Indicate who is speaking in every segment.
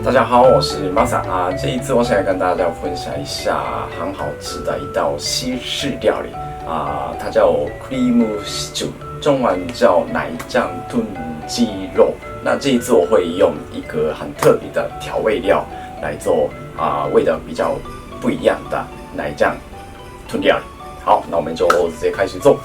Speaker 1: 大家好，我是 Masa 啊。这一次我想来跟大家分享一下很好吃的一道西式料理啊，它叫 cream stew， 中文叫奶酱炖鸡肉。那这一次我会用一个很特别的调味料来做味道比较不一样的奶酱炖料理。好，那我们就直接开始做。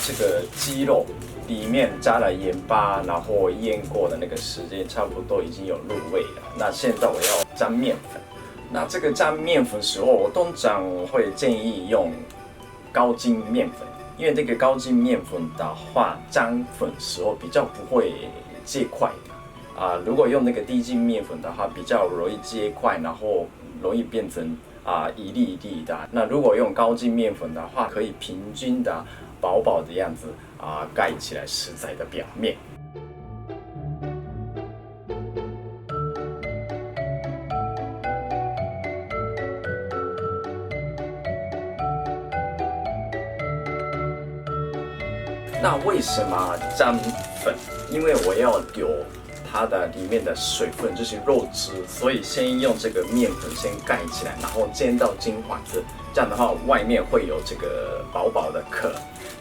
Speaker 1: 这个鸡肉里面加了盐巴，然后腌过的那个时间差不多已经有入味了。那现在我要沾面粉。那这个沾面粉时候，我通常会建议用高筋面粉，因为这个高筋面粉的话，沾粉时候比较不会结块的。如果用那个低筋面粉的话，比较容易结块，然后容易变成一粒一粒的。那如果用高筋面粉的话，可以平均的薄薄的样子盖起来食材的表面。那为什么沾粉？因为我要留它的里面的水分，就是肉汁，所以先用这个面粉先盖起来，然后煎到金黄色。这样的话，外面会有这个薄薄的壳。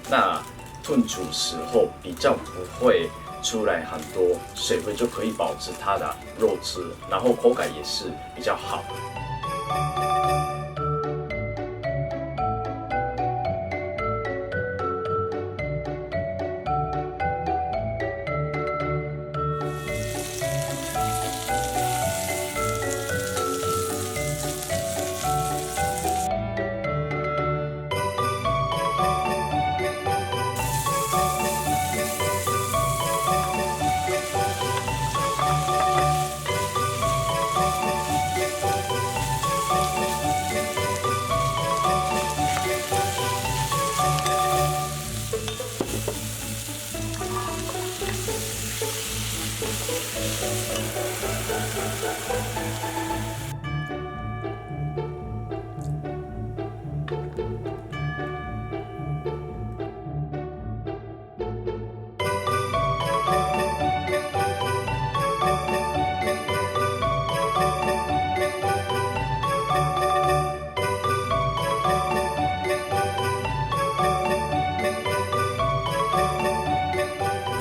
Speaker 1: 那炖煮时候比较不会出来很多水分，就可以保持它的肉汁，然后口感也是比较好。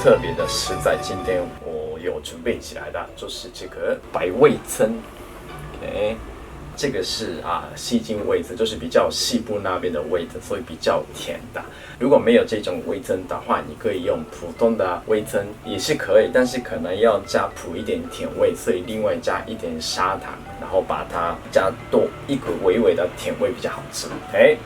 Speaker 1: 特别的食材，今天我有准备起来的，就是这个白味噌。OK， 这个是西京味噌，就是比较西部那边的味噌，所以比较甜的。如果没有这种味噌的话，你可以用普通的味噌也是可以，但是可能要加补一点甜味，所以另外加一点砂糖，然后把它加多一股微微的甜味比较好吃。OK。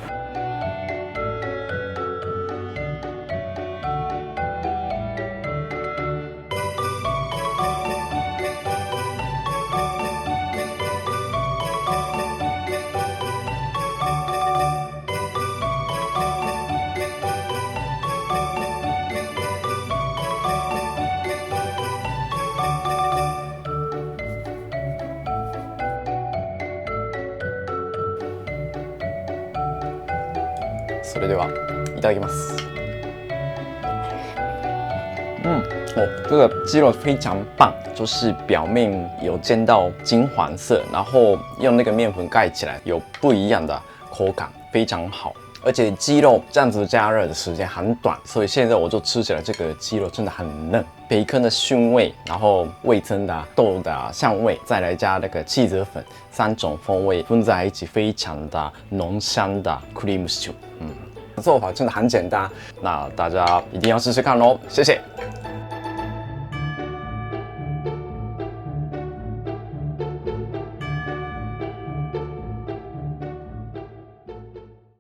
Speaker 1: それではいただきます。这个鸡肉非常棒，就是表面有煎到金黄色，然后用那个面粉盖起来，有不一样的口感，非常好。
Speaker 2: 而且鸡肉这样子加热的时间很短，所以现在我就吃起来这个鸡肉真的很嫩，培根的熏味，然后味噌的豆的香味，再来加那个气子粉，3种风味混在一起，非常的浓香的 cream stew。做法真的很简单，那大家一定要试试看喽，谢谢。